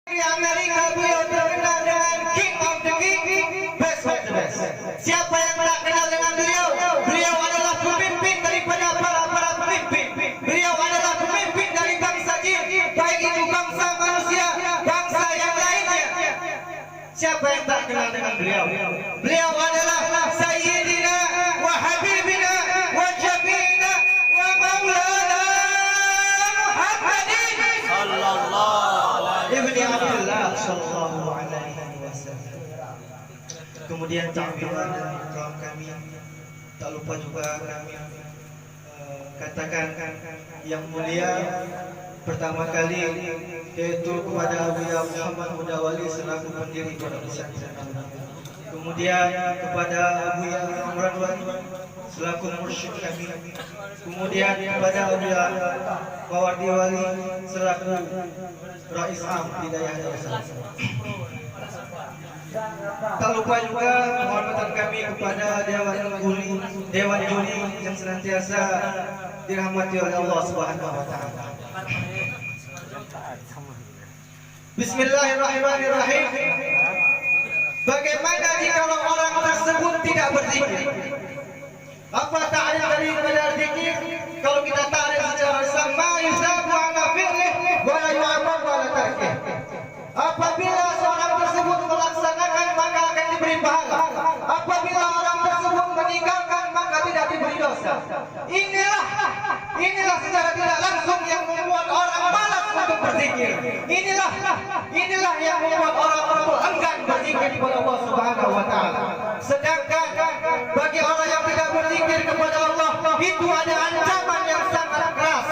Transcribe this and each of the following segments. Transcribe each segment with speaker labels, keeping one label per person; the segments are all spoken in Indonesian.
Speaker 1: Di Amerika beliau terkenal dengan King of the King, Best of the Best. Siapa yang tak kenal dengan beliau? Beliau adalah pemimpin daripada para pemimpin. Beliau adalah pemimpin dari bangsa jin, baik itu bangsa manusia, bangsa yang lainnya. Siapa yang tak kenal dengan beliau? Beliau adalah Sayyidina wa Habibina wa Jabina wa Maulana Muhammadin Ibni Abdullah sallallahu alaihi wasallam. Kemudian takbiran dan kaum kami, tak lupa juga kami katakan yang mulia pertama kali, yaitu kepada Buya Muhammad Mudawali selaku pendiri Pondok Pesantren. Kemudian kepada Buya Imran Wali selaku mursyid kami. Kemudian kepada Buya Mawardi Wali selaku Rais Am Hidayah Darussalam. Tak lupa juga penghormatan kami kepada Dewan Juri yang senantiasa dirahmati oleh Allah Subhanahu wa taala. Bismillahirrahmanirrahim. Bagaimana jika orang tersebut tidak berzikir? Apa ta'rif daripada zikir? Kalau kita tarik secara sama, yusabu ala fi'lih wa la yu'aqabu ala tarkih. Apabila seorang tersebut melaksanakan maka akan diberi pahala. Apabila orang tersebut meninggalkan maka tidak diberi dosa. Inilah secara tidak langsung yang membuat orang malas untuk berzikir. Inilah yang membuat orang enggan berzikir kepada Allah Subhanahu wa taala. Sedangkan bagi orang yang tidak berzikir kepada Allah itu ada ancaman yang sangat keras.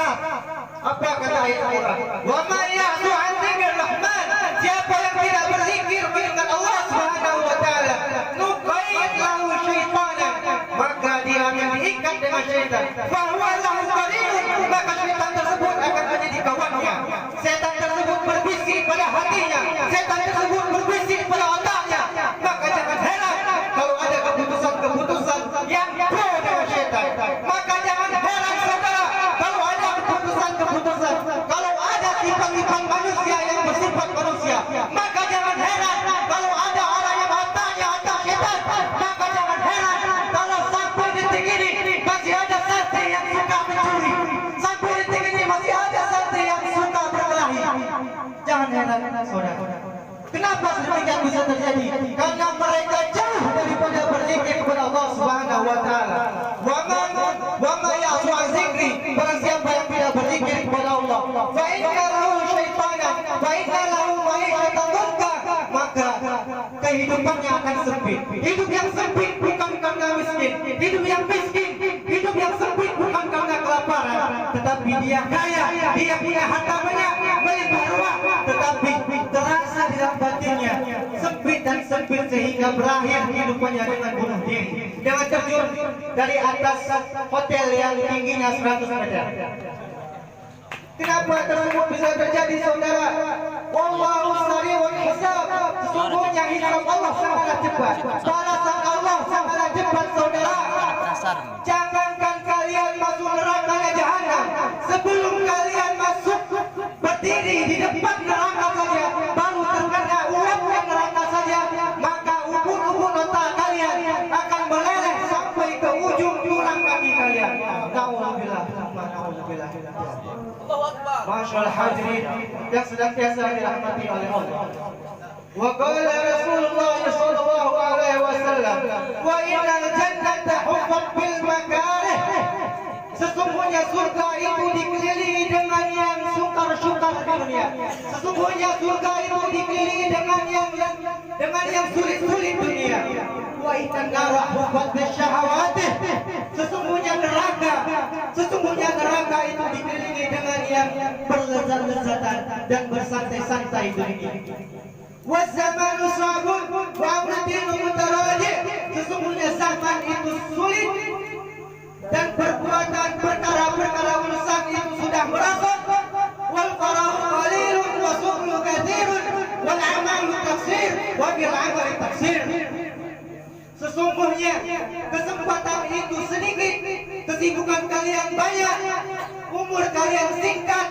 Speaker 1: Apa kata ayat Al-Qur'an? Wa may ya'zu 'an dzikrir rahman, siapa yang tidak berzikir mengingat Allah Subhanahu wa taala, nuqayyid lahu syaitanan, maka dia akan diikat dengan syaitan. Fa huwa lahu qarinun, maka syaitan tersebut akan menjadi kawannya. Setan tersebut berbisik pada hatinya, setan tersebut berbisik pada otaknya. Maka jangan heran kalau ada keputusan-keputusan yang pro dengan syaitan. Maka jangan heran saudara kalau ada keputusan-keputusan, kalau ada tipe-tipe manusia yang bersifat manusia. Maka jangan heran kalau ada orang yang otaknya otak syaitan. Maka jangan heran kalau sampai detik ini masih ada santri yang suka mencuri. Sampai detik ini masih ada santri yang suka berkelahi. Jangan heran saudara. Kenapa demikian bisa terjadi? Karena mereka jauh daripada berzikir kepada Allah Subhanahu wa taala. Wa ma ya'zu 'an dzikri, barang siapa yang tidak berzikir kepada Allah, fa inna lahu syaitanan, fa inna lahu ma'ishatan dhanka, maka kehidupannya akan sempit. Hidup yang sempit bukan karena miskin, hidup yang miskin, hidup yang sempit bukan karena kelaparan, tetapi dia kaya, dia punya harta banyak, melimpah ruah, tetapi terasa di dalam batinnya sempit dan sempit sehingga berakhir hidupannya dengan bunuh diri, dengan terjun dari atas hotel yang tingginya 100 meter. Kenapa tersebut bisa terjadi saudara? Wallahu sari'ul hisab. Sesungguhnya hisab Allah sangat cepat, balasan Allah sangat cepat saudara. Jangankan kalian masuk neraka jahanam, sebelum kalian masuk berdiri di depan neraka saja, baru terkena uapnya neraka saja, maka ubun-ubun otak kalian akan meleleh sampai ke ujung tulang kaki kalian. Nauzubillah. Masyaallah hadirin yang senantiasa dirahmati oleh Allah. Wa qala Rasulullah sallallahu alaihi wasallam, wa innal jannata huffat bil makarih. Sesungguhnya surga itu dikelilingi dengan yang sukar-sukar di dunia. Sesungguhnya surga itu dikelilingi dengan yang sulit-sulit dunia. Wa innan nara huffat bisyahawatih. Sesungguhnya neraka itu dikelilingi dengan yang berlezat-lezatan dan bersantai-santai dunia. Wa zamanu sabun wa amratin mutarajih. Sesungguhnya zaman itu sulit dan perbuatan perkara-perkara urusan itu sudah merosot. Wal qara'u qalilun wa su'lu katsirun wal 'amalu tafsir wa bil 'amali tafsir. Sesungguhnya kesempatan itu sedikit, kesibukan kalian banyak, umur kalian singkat,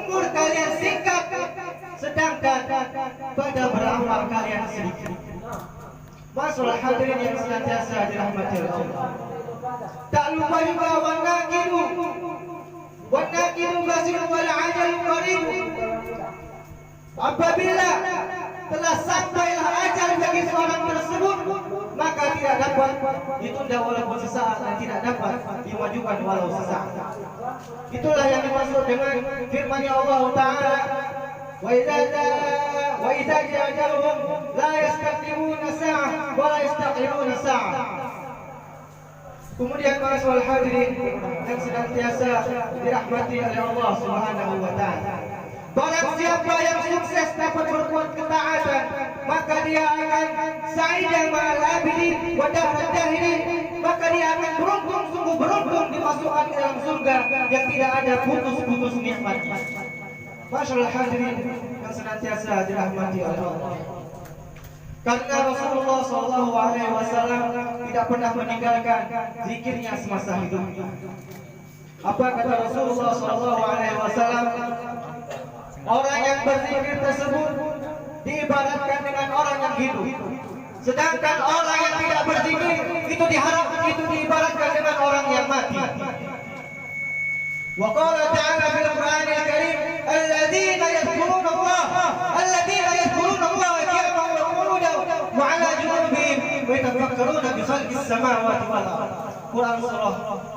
Speaker 1: umur kalian singkat, sedangkan pada beramal kalian sedikit. Masalah hadirin yang senantiasa dirahmati Allah. Tak lupa juga wanakidu basir wal ajal qarib. Apabila telah sampailah ajal bagi seorang tersebut, maka tidak dapat ditunda walaupun sesaat dan tidak dapat dimajukan walau sesaat. Itulah yang dimaksud dengan firman Allah Ta'ala, wa idza jaa ajaluhum la yastaqimuna sa'ah wa la yastaqimuna sa'ah. Kemudian para hadirin yang senantiasa dirahmati oleh Allah Subhanahu wa taala. Barang siapa yang sukses dapat berbuat ketaatan, maka dia akan sa'idan ma'al abidin wa dahran dahrin, maka dia akan beruntung, sungguh beruntung dimasukkan ke dalam surga yang tidak ada putus-putus nikmat. Masyaallah hadirin yang senantiasa dirahmati oleh Allah. Karena Rasulullah SAW tidak pernah meninggalkan zikirnya semasa hidupnya. Apa kata Rasulullah SAW? Orang yang berzikir tersebut diibaratkan dengan orang yang hidup. Sedangkan orang yang tidak berzikir itu diibaratkan dengan orang yang mati. Wa qala ta'ala fil Qur'anil Karim, alladzina yadhkuruna Allah qiyaman wa qu'udan wa 'ala junubihim wa yatafakkaruna bi khalqis samawati wal ardh. Quran surah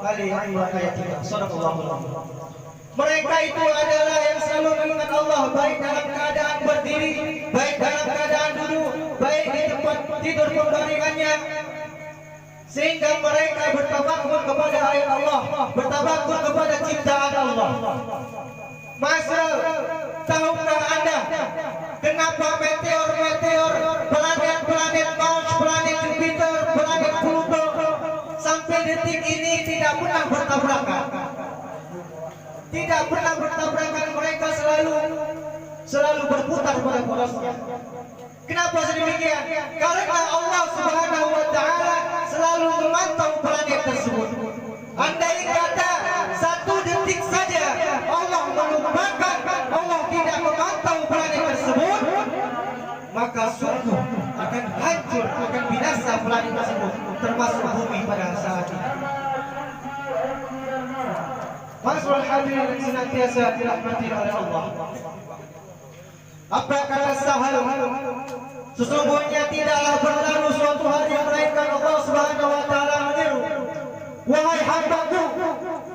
Speaker 1: Al-Imran ayat 3. Shadaqallahul azim. Mereka itu adalah yang selalu mengingat Allah, baik dalam keadaan berdiri, baik dalam keadaan duduk, baik di tempat tidur pembaringannya, sehingga mereka bertawakkul kepada ayat Allah, bertawakkul kepada ciptaan Allah. Masa tahukah Anda kenapa meteor, planet Mars, planet Jupiter, planet Pluto sampai detik ini tidak pernah bertabrakan? Tidak pernah bertabrakan, mereka selalu berputar pada porosnya. Kenapa sedemikian? Karena Allah Subhanahu wa taala selalu memantau planet tersebut. Andai kata satu detik saja Allah melupakan, Allah tidak memantau planet tersebut, maka sungguh akan hancur, akan binasa planet tersebut, termasuk bumi pada saat ini. Masyaallah hadirin yang senantiasa dirahmati oleh Allah. Apa kata Sahal? Sesungguhnya tidaklah berlalu suatu hari melainkan Allah Subhanahu wa taala menyeru, wahai hambaku,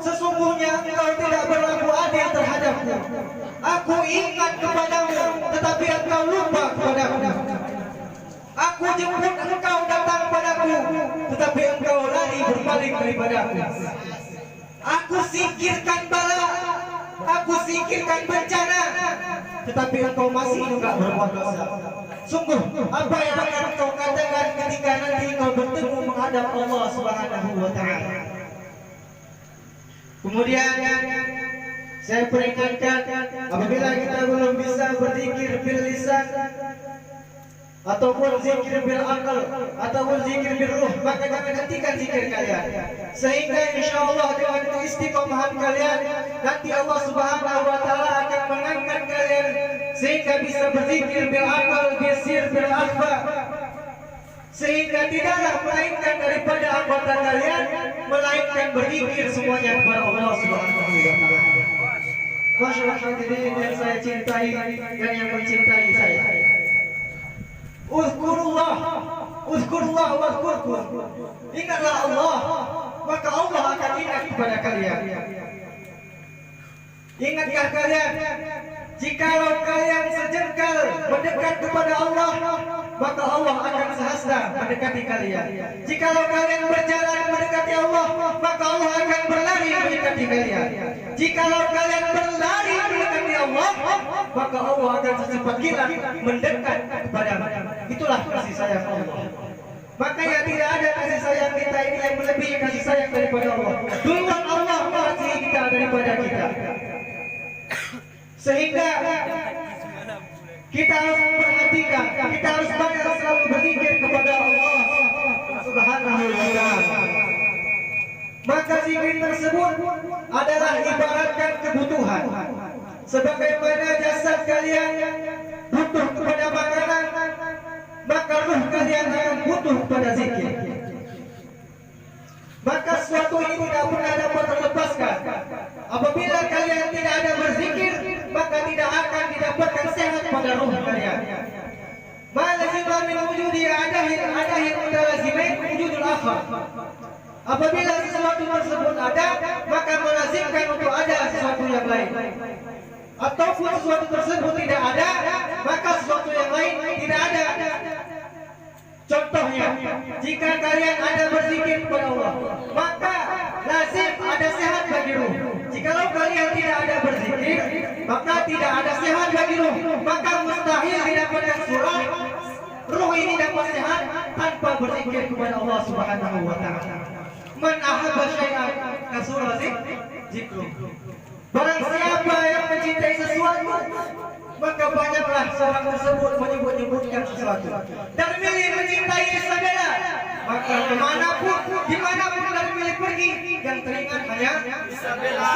Speaker 1: sesungguhnya engkau tidak berlaku adil terhadapku. Aku ingat kepadamu, tetapi engkau lupa kepadaku. Aku jemput engkau datang padaku, tetapi engkau lari berpaling daripadaku. Aku singkirkan bala, aku singkirkan bencana, tetapi engkau masih juga berbuat dosa. Sungguh, apa yang akan engkau katakan ketika nanti engkau bertemu menghadap Allah Subhanahu wa taala? Kemudian saya peringatkan, apabila kita belum bisa berzikir bil lisan ataupun zikir bil akal ataupun zikir bil ruh, maka jangan hentikan zikir kalian, sehingga insyaallah dengan keistiqomahan kalian nanti Allah Subhanahu wa taala akan mengangkat kalian sehingga bisa berzikir bil akal, bisir bil akhfa, sehingga tidaklah melainkan daripada anggota kalian melainkan berzikir semuanya kepada Allah Subhanahu wa taala. Masyaallah hadirin yang saya cintai dan yang mencintai saya. Uzkurullah wazkurkum. Ingatlah Allah, maka Allah akan ingat kepada kalian. Ingatkah kalian, jikalau kalian sejengkal mendekat kepada Allah, maka Allah akan sehasta mendekati kalian. Jikalau kalian berjalan mendekati Allah, maka Allah akan berlari mendekati kalian. Jikalau kalian berlari mendekati Allah, maka Allah akan secepat kilat mendekat kepada kalian. Itulah kasih sayang Allah. Makanya tidak ada kasih sayang kita ini yang melebihi kasih sayang daripada Allah. Duluan Allah mengasihi kita daripada kita. Sehingga kita harus perhatikan, kita harus banyak selalu berzikir kepada Allah Subhanahu wa taala. Maka zikir tersebut adalah ibaratkan kebutuhan. Sebagaimana jasad kalian butuh kepada makanan, maka ruh kalian akan butuh pada zikir. Maka sesuatu ini tidak pernah dapat terlepaskan. Apabila kalian tidak ada berzikir, maka tidak akan didapatkan sehat pada ruh kalian. Malazimah min wujudi adahin mutalazimain wujudul akhar. Apabila sesuatu tersebut ada, maka melazimkan untuk ada sesuatu yang lain. Ataupun sesuatu tersebut tidak ada, maka sesuatu yang lain tidak ada. Contohnya, jika kalian ada berzikir kepada Allah, maka lazim ada sehat bagi ruh. Jikalau kalian tidak ada berzikir, maka tidak ada sehat bagi ruh. Maka mustahil didapatkan surah ruh ini dapat sehat tanpa berzikir kepada Allah Subhanahu wa taala. Man ahabba syai'an kasura zikru. Barang siapa yang mencintai sesuatu, maka banyaklah seorang tersebut menyebut-nyebutkan sesuatu. Darmili mencintai Isabella, maka dimanapun Darmili pergi, yang teringat hanya Isabella.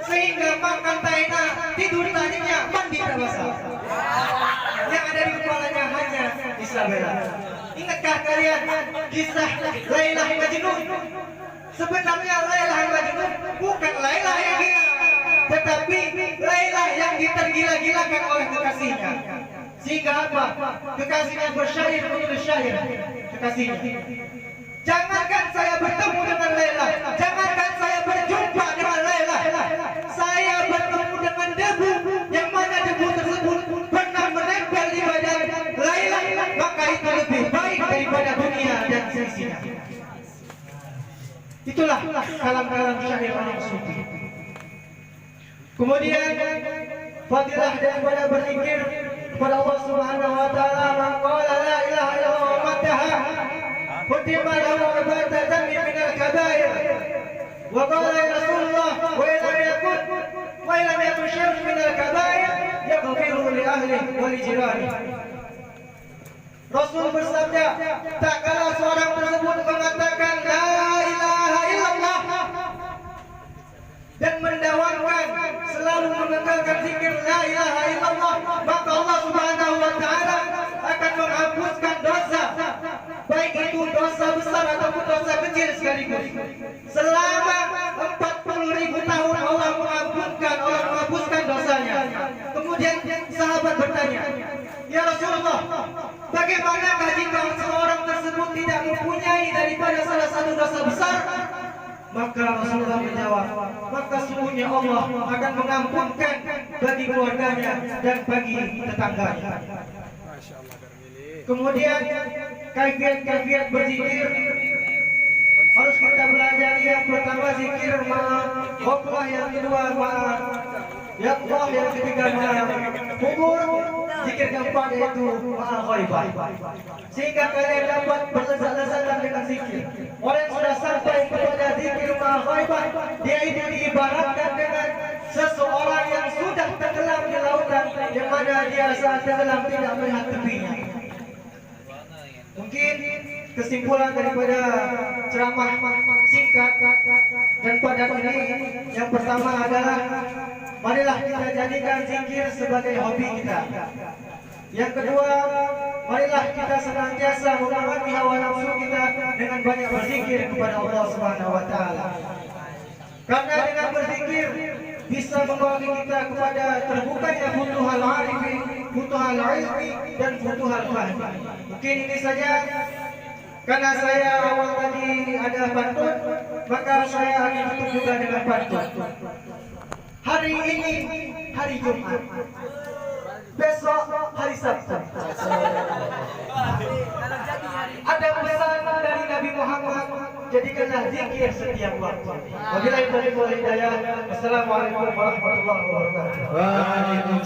Speaker 1: Sehingga makan tak enak, tidur tak nyenyak, mandi tak basah. Yang ada di kepalanya hanya Isabella. Ingatkah kalian kisah Lailah Majnun? Sebenarnya Lailah Majnun bukan Lailah yang gila, tetapi Lailah yang ditergila-gilakan oleh kekasihnya. Sehingga apa? Kekasihnya bersyair menulis syair kekasihnya. Jangankan saya bertemu dengan Lailah, jangankan saya berjumpa dengan Lailah, saya bertemu dengan debu yang mana debu tersebut pernah menempel di badan Lailah, maka itu lebih baik daripada dunia dan seisinya. Itulah kalam-kalam syair yang suci. Kemudian fadilah daripada berzikir kepada Allah Subhanahu wa taala, man qala la ilaha illallah wa mataha kutima lahu ibadatan min al-kabair. Wa qala ya Rasulullah wa lam yakun syarr min al-kabair yaghfiru li ahlihi wa li jiranihi. Rasul bersabda, tak kala seorang tersebut mengatakan la ilaha illallah dan mendawamkan selalu menegakkan zikir la ilaha illallah, maka Allah Subhanahu wa taala akan menghapuskan dosa, baik itu dosa besar ataupun dosa kecil sekaligus. Selama 40.000 tahun Allah menghapuskan dosanya. Kemudian sahabat bertanya, ya Rasulullah, bagaimanakah jika seorang tersebut tidak mempunyai daripada salah satu dosa besar? Maka Rasulullah menjawab, maka sungguhnya Allah akan mengampunkan bagi keluarganya dan bagi tetangganya. Kemudian kaifiat berzikir harus kita belajar. Yang pertama zikir ma'aqlah, yang kedua ma'yaqlah, yang ketiga ma'qubur, zikir keempat yaitu ma'ghaibah. Sehingga kalian dapat berlezat-lezatan dengan zikir. Orang yang sudah sampai kepada zikir ma'ghaibah, dia itu diibaratkan dengan seseorang yang sudah tenggelam di lautan, yang mana dia saat tenggelam tidak melihat tepinya. Mungkin kesimpulan daripada ceramah singkat dan padat ini, yang pertama adalah marilah kita jadikan zikir sebagai hobi kita. Yang kedua, marilah kita senantiasa memerangi hawa nafsu kita dengan banyak berzikir kepada Allah Subhanahu wa taala. Karena dengan berzikir bisa membawa kita kepada terbukanya futuhal arifi, futuhal ilmi, dan futuhal fahmi. Mungkin ini saja. Karena saya awal tadi ada pantun, maka saya akan tutup juga dengan pantun. Hari ini hari Jumat, besok hari Sabtu. Ada pesan dari Nabi Muhammad, jadikanlah zikir setiap waktu. Wabillahi taufiq wal hidayah. Wassalamualaikum warahmatullahi wabarakatuh.